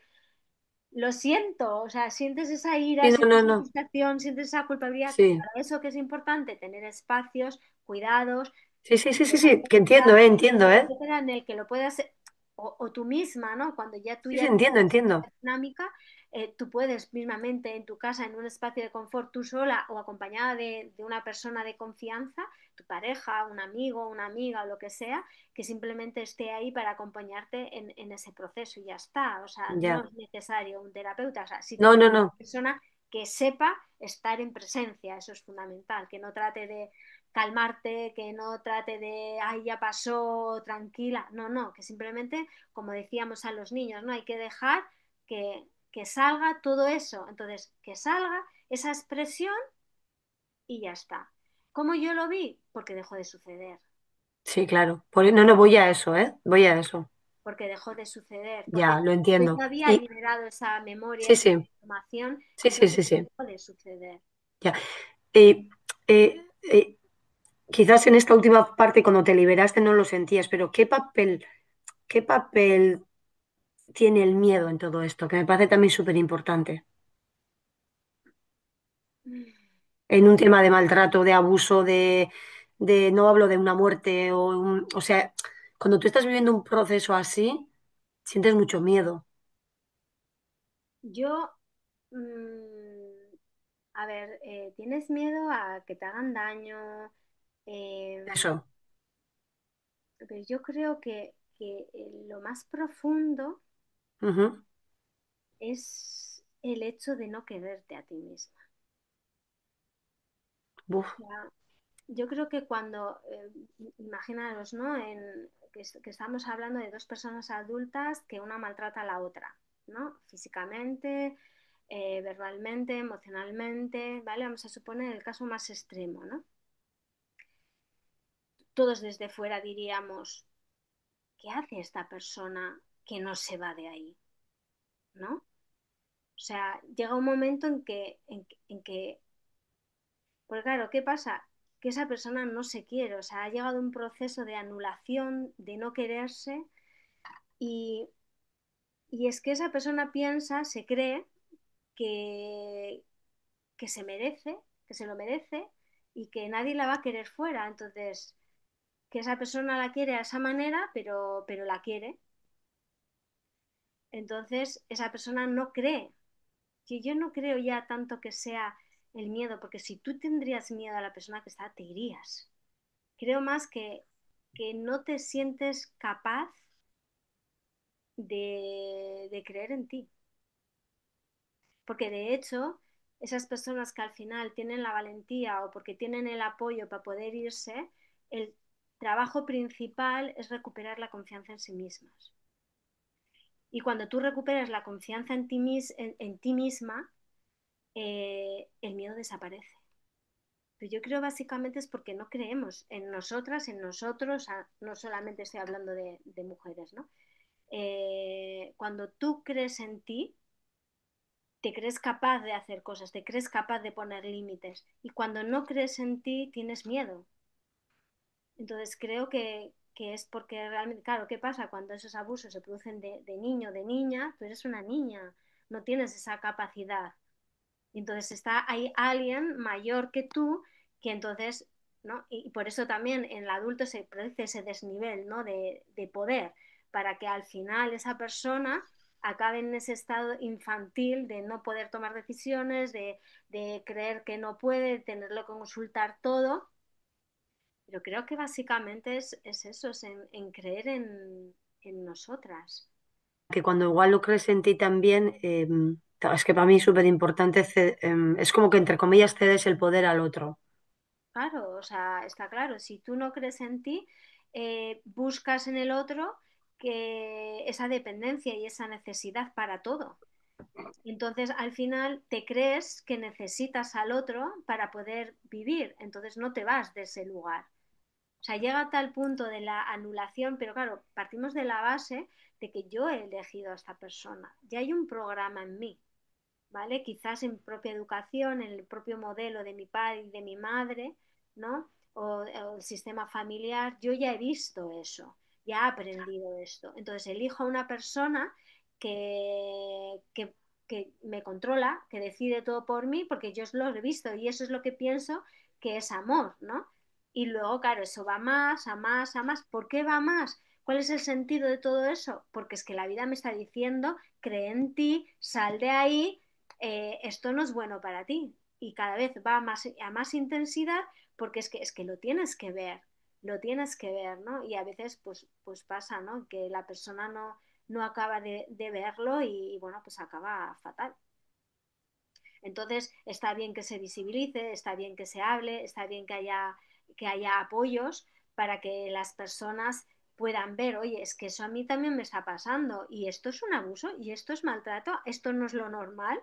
lo siento, o sea, sientes esa ira, Sí, no, sientes no, esa no. frustración, sientes esa culpabilidad, que Sí, para eso que es importante tener espacios, cuidados, sí, sí, sí, sí, sí, que terapeutas, entiendo, ¿eh? etcétera, en el que lo puedas, o tú misma, ¿no? Cuando ya tú Sí, ya sí, tienes entiendo, entiendo. esa dinámica, tú puedes mismamente en tu casa, en un espacio de confort, tú sola o acompañada de una persona de confianza, tu pareja, un amigo, una amiga o lo que sea, que simplemente esté ahí para acompañarte en ese proceso y ya está. O sea, no Ya. es necesario un terapeuta, o sea, sí No, tener no, una no. persona que sepa estar en presencia, eso es fundamental, que no trate de calmarte, que no trate de, ay, ya pasó, tranquila, no, no, que simplemente, como decíamos a los niños, no hay que dejar que salga todo eso, entonces, que salga esa expresión y ya está. ¿Cómo yo lo vi? Porque dejó de suceder, Sí, claro. No, no, voy a eso, ¿eh? Voy a eso. porque dejó de suceder, Ya, porque lo yo entiendo. ya había Y liberado esa memoria, sí, esa sí, información, sí, sí, entonces sí, sí. dejó de suceder. Ya. Eh, eh, eh, Quizás en esta última parte, cuando te liberaste, no lo sentías, pero qué papel tiene el miedo en todo esto? Que me parece también súper importante. En un tema de maltrato, de abuso, no hablo de una muerte o sea, cuando tú estás viviendo un proceso así, sientes mucho miedo. Yo, a ver, ¿tienes miedo a que te hagan daño? Em, Eso. pero yo creo que lo más profundo Ujú. es el hecho de no quererte a ti misma. Buf. O sea, yo creo que cuando, imaginaros, ¿no? Que estamos hablando de dos personas adultas que una maltrata a la otra, ¿no? Físicamente, verbalmente, emocionalmente, ¿vale? Vamos a suponer el caso más extremo, ¿no? Todos desde fuera diríamos, ¿qué hace esta persona que no se va de ahí? ¿No? O sea, llega un momento en que pues claro, ¿qué pasa? Que esa persona no se quiere, o sea, ha llegado un proceso de anulación, de no quererse, y, y es que esa persona piensa, se cree que, que se merece, que se lo merece y que nadie la va a querer fuera. Entonces, que esa persona la quiere a esa manera, pero la quiere. Entonces, esa persona no cree. Que yo no creo ya tanto que sea el miedo, porque si tú tendrías miedo a la persona que está, te irías. Creo más que no te sientes capaz de creer en ti. Porque de hecho, esas personas que al final tienen la valentía o porque tienen el apoyo para poder irse, el trabajo principal es recuperar la confianza en sí mismas. Y cuando tú recuperas la confianza en ti misma, el miedo desaparece. Pero yo creo básicamente es porque no creemos en nosotras, en nosotros, no solamente estoy hablando de mujeres, ¿no? Cuando tú crees en ti, te crees capaz de hacer cosas, te crees capaz de poner límites. Y cuando no crees en ti, tienes miedo. Entonces creo que es porque realmente, claro, ¿qué pasa? Cuando esos abusos se producen de niño, de niña, tú eres una niña, no tienes esa capacidad. Y entonces está ahí alguien mayor que tú que entonces, ¿no? Y por eso también en el adulto se produce ese desnivel, ¿no? De poder, para que al final esa persona acabe en ese estado infantil de no poder tomar decisiones, de creer que no puede, de tenerlo que consultar todo. Pero creo que básicamente es eso, es en creer en nosotras. Que cuando igual lo crees en ti también, es que para mí es súper importante, es como que entre comillas cedes el poder al otro. Claro, o sea, está claro, si tú no crees en ti, buscas en el otro que esa dependencia y esa necesidad para todo. Entonces, al final, te crees que necesitas al otro para poder vivir, entonces no te vas de ese lugar. O sea, llega a tal punto de la anulación, pero claro, partimos de la base de que yo he elegido a esta persona, ya hay un programa en mí. ¿Vale? Quizás en propia educación, en el propio modelo de mi padre y de mi madre, ¿no? O el sistema familiar, yo ya he visto eso, ya he aprendido esto. Entonces elijo a una persona que me controla, que decide todo por mí, porque yo lo he visto y eso es lo que pienso que es amor, ¿no? Y luego, claro, eso va más, a más, a más. ¿Por qué va más? ¿Cuál es el sentido de todo eso? Porque es que la vida me está diciendo, cree en ti, sal de ahí, esto no es bueno para ti. Y cada vez va más, a más intensidad porque es que lo tienes que ver, ¿no? Y a veces pues pasa, ¿no? Que la persona no acaba de verlo y bueno, pues acaba fatal. Entonces, está bien que se visibilice, está bien que se hable, está bien que haya apoyos para que las personas puedan ver, oye, es que eso a mí también me está pasando y esto es un abuso y esto es maltrato, esto no es lo normal.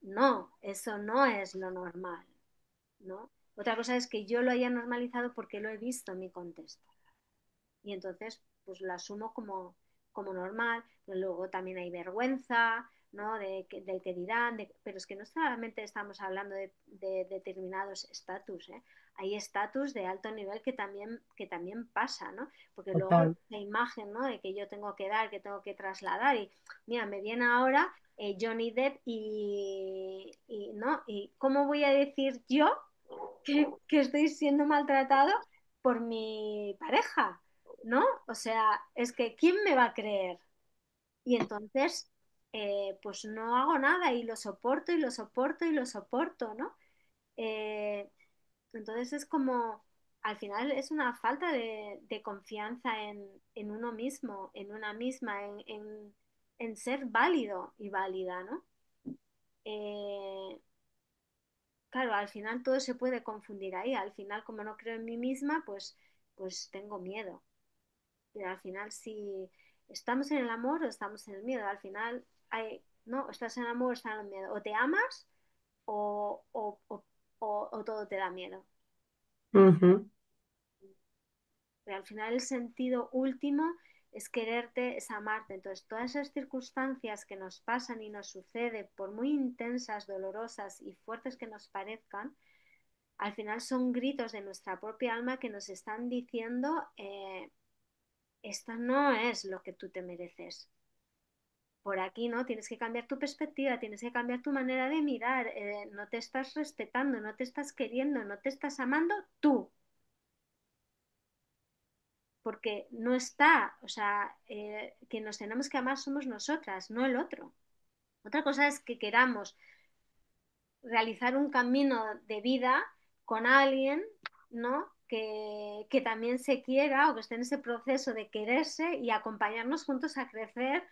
No, eso no es lo normal, ¿no? Otra cosa es que yo lo haya normalizado porque lo he visto en mi contexto y entonces pues lo asumo como normal, pero luego también hay vergüenza, ¿no? Del que dirán, pero es que no solamente estamos hablando de determinados estatus, ¿eh? Hay estatus de alto nivel que también pasa, ¿no? Porque luego Total. la imagen, ¿no? De que yo tengo que dar, que tengo que trasladar, y mira, me viene ahora Johnny Depp ¿no? ¿Y cómo voy a decir yo que estoy siendo maltratado por mi pareja? ¿No? O sea, es que ¿quién me va a creer? Y entonces, pues no hago nada y lo soporto y lo soporto y lo soporto, ¿no? Eh, entonces es como, al final es una falta de confianza en uno mismo, en una misma, en ser válido y válida, ¿no? Eh, claro, al final todo se puede confundir ahí. Al final, como no creo en mí misma, pues tengo miedo. Pero al final, si estamos en el amor o estamos en el miedo, al final no, estás en el amor o estás en el miedo. O te amas o todo te da miedo. Ujú. Pero al final el sentido último es quererte, es amarte. Entonces, todas esas circunstancias que nos pasan y nos suceden, por muy intensas, dolorosas y fuertes que nos parezcan, al final son gritos de nuestra propia alma que nos están diciendo, esto no es lo que tú te mereces. Por aquí, ¿no? Tienes que cambiar tu perspectiva, tienes que cambiar tu manera de mirar, no te estás respetando, no te estás queriendo, no te estás amando tú, porque no está, o sea, que nos tenemos que amar somos nosotras, no el otro. Otra cosa es que queramos realizar un camino de vida con alguien, ¿no? Que también se quiera o que esté en ese proceso de quererse y acompañarnos juntos a crecer,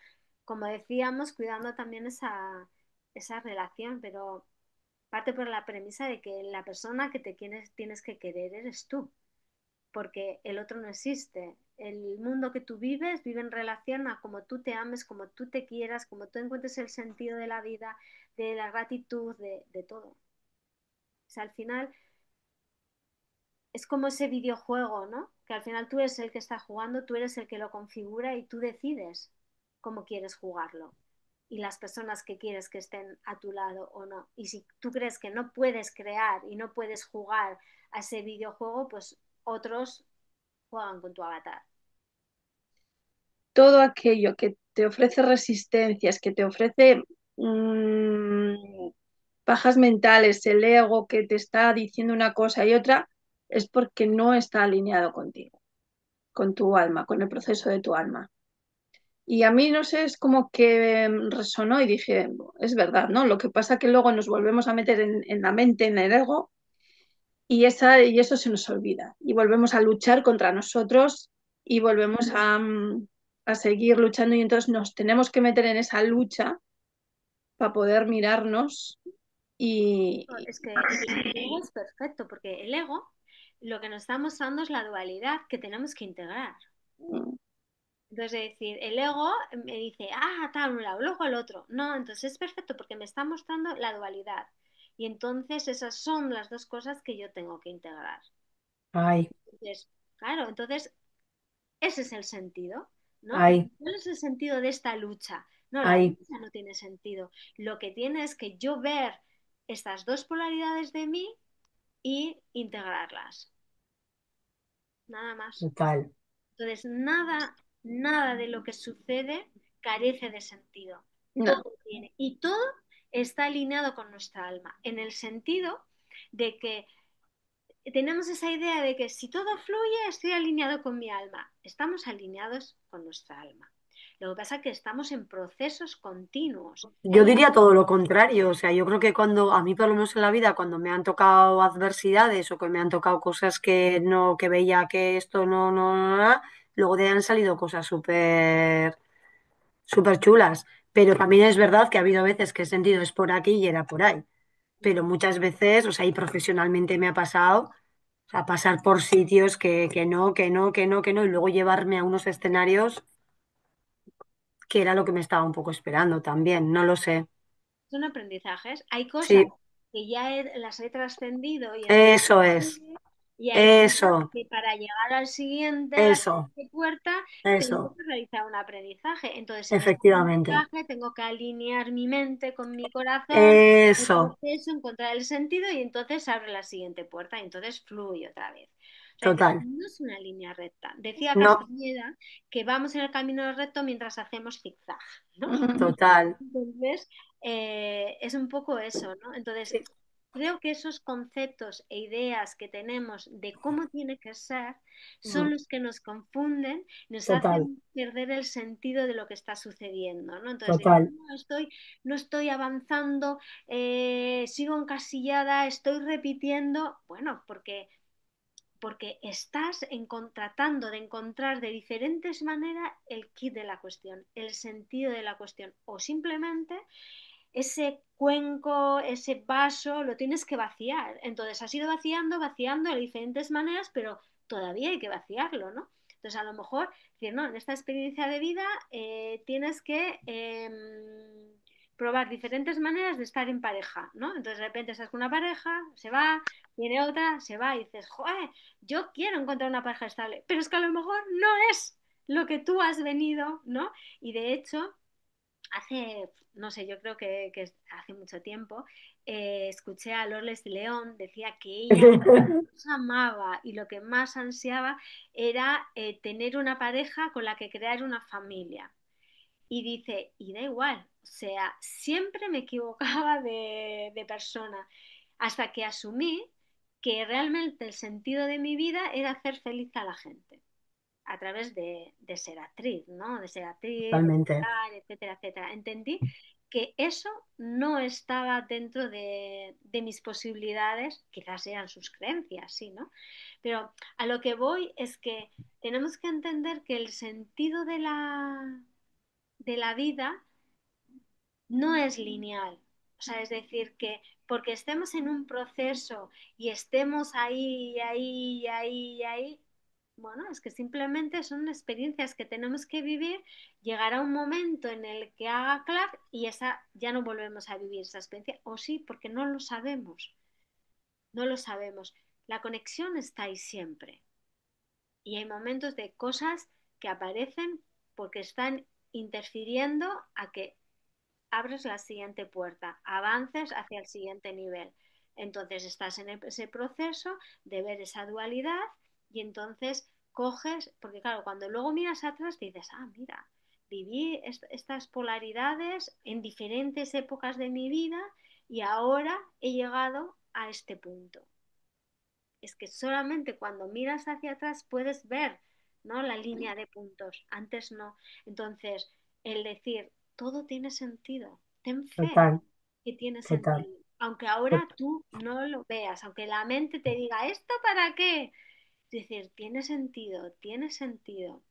como decíamos, cuidando también esa relación, pero parte por la premisa de que la persona que tienes que querer eres tú, porque el otro no existe. El mundo que tú vives vive en relación a cómo tú te ames, cómo tú te quieras, cómo tú encuentres el sentido de la vida, de la gratitud, de todo. O sea, al final es como ese videojuego, ¿no? Que al final tú eres el que está jugando, tú eres el que lo configura y tú decides cómo quieres jugarlo y las personas que quieres que estén a tu lado o no. Y si tú crees que no puedes crear y no puedes jugar a ese videojuego, pues otros juegan con tu avatar. Todo aquello que te ofrece resistencias, que te ofrece mmm, pajas mentales, el ego que te está diciendo una cosa y otra, es porque no está alineado contigo, con tu alma, con el proceso de tu alma. Y a mí, no sé, es como que resonó y dije, es verdad, ¿no? Lo que pasa es que luego nos volvemos a meter en la mente, en el ego, y eso se nos olvida. Y volvemos a luchar contra nosotros y volvemos a seguir luchando y entonces nos tenemos que meter en esa lucha para poder mirarnos y... Es que el ego es perfecto porque el ego lo que nos está mostrando es la dualidad que tenemos que integrar. Entonces, es decir, el ego me dice, tal, un lado, luego el otro. No, entonces es perfecto porque me está mostrando la dualidad. Y entonces esas son las dos cosas que yo tengo que integrar. Ay, Entonces, claro, entonces ese es el sentido, ¿no? ay, ¿Cuál es el sentido de esta lucha? No, la ay, lucha no tiene sentido. Lo que tiene es que yo ver estas dos polaridades de mí y integrarlas. Nada más. total. Entonces, nada de lo que sucede carece de sentido. No, Todo tiene. Y todo está alineado con nuestra alma, en el sentido de que tenemos esa idea de que si todo fluye, estoy alineado con mi alma. Estamos alineados con nuestra alma. Lo que pasa es que estamos en procesos continuos. Yo diría todo lo contrario, o sea, yo creo que cuando, a mí por lo menos en la vida, cuando me han tocado adversidades o que me han tocado cosas que no, que veía que esto no, luego de ahí han salido cosas súper chulas. Pero también es verdad que ha habido veces que he sentido es por aquí y era por ahí. Pero muchas veces, o sea, y profesionalmente me ha pasado, o sea, pasar por sitios que no, y luego llevarme a unos escenarios que era lo que me estaba un poco esperando también, no lo sé. Son aprendizajes. Hay cosas Sí, que ya las he trascendido y eso es. Y hay cosas Eso, que para llegar a la eso, siguiente puerta, tengo eso, que realizar un aprendizaje. Entonces, en ese efectivamente. aprendizaje tengo que alinear mi mente con mi corazón, el Eso, proceso, encontrar el sentido y entonces abre la siguiente puerta y entonces fluye otra vez. O sea, es decir, total. no es una línea recta. Decía No, Castañeda que vamos en el camino recto mientras hacemos zigzag, ¿no? total. Entonces, es un poco eso, ¿no? Entonces, Sí, creo que esos conceptos e ideas que tenemos de cómo tiene que ser son mm, los que nos confunden, nos total, hacen perder el sentido de lo que está sucediendo, ¿no? Entonces, decir, total. no estoy avanzando, sigo encasillada, estoy repitiendo, bueno, porque estás tratando de encontrar de diferentes maneras el kit de la cuestión, el sentido de la cuestión, o simplemente ese cuenco, ese vaso, lo tienes que vaciar. Entonces has ido vaciando, vaciando de diferentes maneras, pero todavía hay que vaciarlo, ¿no? Entonces a lo mejor, decir, no, en esta experiencia de vida tienes que probar diferentes maneras de estar en pareja, ¿no? Entonces de repente estás con una pareja, se va, viene otra, se va y dices, joder, yo quiero encontrar una pareja estable, pero es que a lo mejor no es lo que tú has venido, ¿no? Y de hecho, hace, no sé, yo creo que hace mucho tiempo, escuché a Lourdes de León, decía que ella más amaba y lo que más ansiaba era tener una pareja con la que crear una familia. Y dice, y da igual, o sea, siempre me equivocaba de persona, hasta que asumí que realmente el sentido de mi vida era hacer feliz a la gente a través de ser actriz, ¿no? De ser actriz, de Totalmente. cantar, etcétera, etcétera. Entendí que eso no estaba dentro de mis posibilidades, quizás eran sus creencias, sí, ¿no? Pero a lo que voy es que tenemos que entender que el sentido de la vida no es lineal. O sea, es decir, que porque estemos en un proceso y estemos ahí, ahí, ahí, ahí, bueno, es que simplemente son experiencias que tenemos que vivir. Llegará un momento en el que haga clac y esa ya no volvemos a vivir esa experiencia. O sí, porque no lo sabemos. No lo sabemos. La conexión está ahí siempre. Y hay momentos de cosas que aparecen porque están interfiriendo a que abres la siguiente puerta, avances hacia el siguiente nivel. Entonces estás en ese proceso de ver esa dualidad y entonces coges, porque claro, cuando luego miras atrás dices, ah, mira, viví estas polaridades en diferentes épocas de mi vida y ahora he llegado a este punto. Es que solamente cuando miras hacia atrás puedes ver, ¿no? La línea de puntos, antes no. Entonces, el decir, todo tiene sentido, ten fe Total, que tiene total. sentido, aunque ahora Tot- tú no lo veas, aunque la mente te diga, ¿esto para qué? Es decir, tiene sentido, tiene sentido.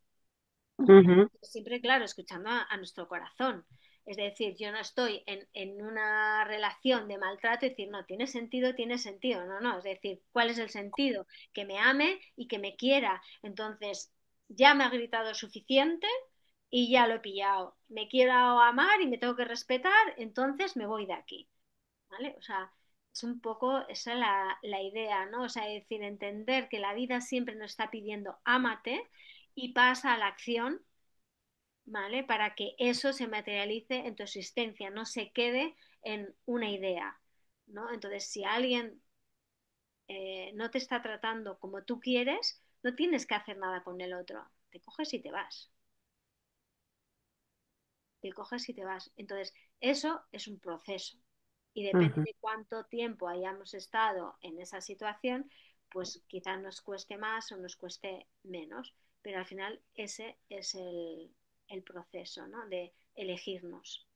Ujú, Siempre, claro, escuchando a nuestro corazón. Es decir, yo no estoy en una relación de maltrato y decir, no, tiene sentido, no, no, es decir, ¿cuál es el sentido? Que me ame y que me quiera. Entonces, ya me ha gritado suficiente y ya lo he pillado. Me quiero amar y me tengo que respetar, entonces me voy de aquí, ¿vale? O sea, es un poco esa la idea, ¿no? O sea, es decir, entender que la vida siempre nos está pidiendo ámate y pasa a la acción, ¿vale? Para que eso se materialice en tu existencia, no se quede en una idea, ¿no? Entonces, si alguien no te está tratando como tú quieres, no tienes que hacer nada con el otro. Te coges y te vas. Te coges y te vas. Entonces, eso es un proceso. Y depende ujú. de cuánto tiempo hayamos estado en esa situación, pues quizás nos cueste más o nos cueste menos. Pero al final ese es el proceso, ¿no? De elegirnos.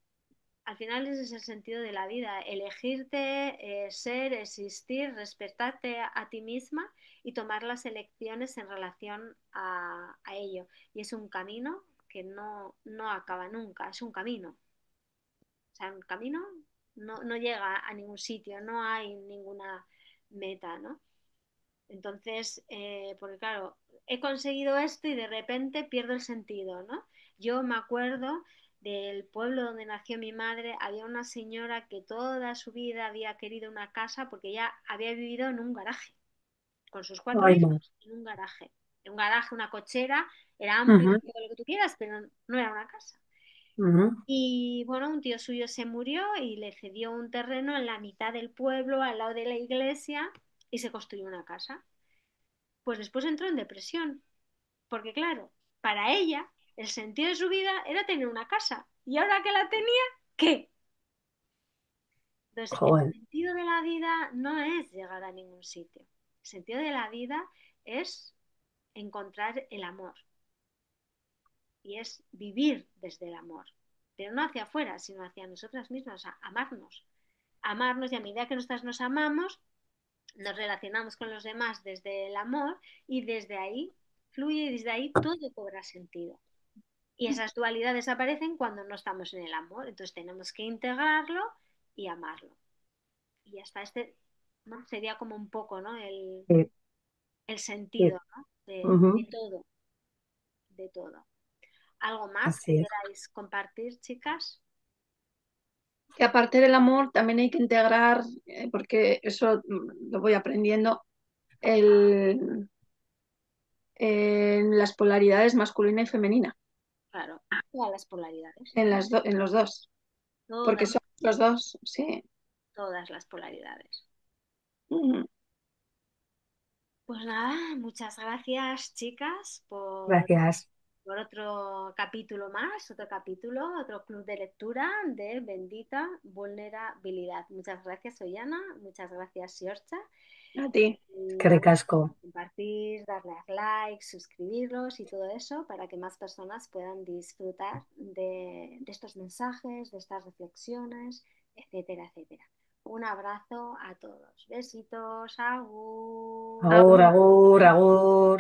Al final ese es el sentido de la vida, elegirte, ser, existir, respetarte a ti misma y tomar las elecciones en relación a ello. Y es un camino que no acaba nunca, es un camino. O sea, un camino no llega a ningún sitio, no hay ninguna meta, ¿no? Entonces, porque claro, he conseguido esto y de repente pierdo el sentido, ¿no? Yo me acuerdo del pueblo donde nació mi madre, había una señora que toda su vida había querido una casa porque ya había vivido en un garaje. con sus 4 hijos, Ay, en un garaje. En un garaje, una cochera, era amplio, ujú, todo lo que tú quieras, pero no era una casa. ujú. Y bueno, un tío suyo se murió y le cedió un terreno en la mitad del pueblo, al lado de la iglesia, y se construyó una casa. Pues después entró en depresión, porque claro, para ella el sentido de su vida era tener una casa. Y ahora que la tenía, ¿qué? Entonces, el Joder, sentido de la vida no es llegar a ningún sitio. El sentido de la vida es encontrar el amor y es vivir desde el amor, pero no hacia afuera, sino hacia nosotras mismas, o sea, amarnos. Amarnos y a medida que nosotras nos amamos, nos relacionamos con los demás desde el amor y desde ahí fluye y desde ahí todo cobra sentido. Y esas dualidades aparecen cuando no estamos en el amor, entonces tenemos que integrarlo y amarlo. Y hasta ¿no? Sería como un poco, ¿no? sí, El sí, sentido, ¿no? De ujú, todo, de todo. ¿Algo más que así es. queráis compartir, chicas? Que aparte del amor también hay que integrar, porque eso lo voy aprendiendo, el, en las polaridades masculina y femenina, Claro, todas las polaridades, en los dos, porque todas, son los dos, sí. todas las polaridades. Ujú. Pues nada, muchas gracias, chicas, Gracias. por otro capítulo más, otro capítulo, otro club de lectura de Bendita Vulnerabilidad. Muchas gracias, Ollana, muchas gracias, Siorcha. A ti. Y Qué nada, ricasco. compartir, darle a like, suscribirlos y todo eso para que más personas puedan disfrutar de estos mensajes, de estas reflexiones, etcétera, etcétera. Un abrazo a todos. Besitos. Agur. Agur, agur, agur.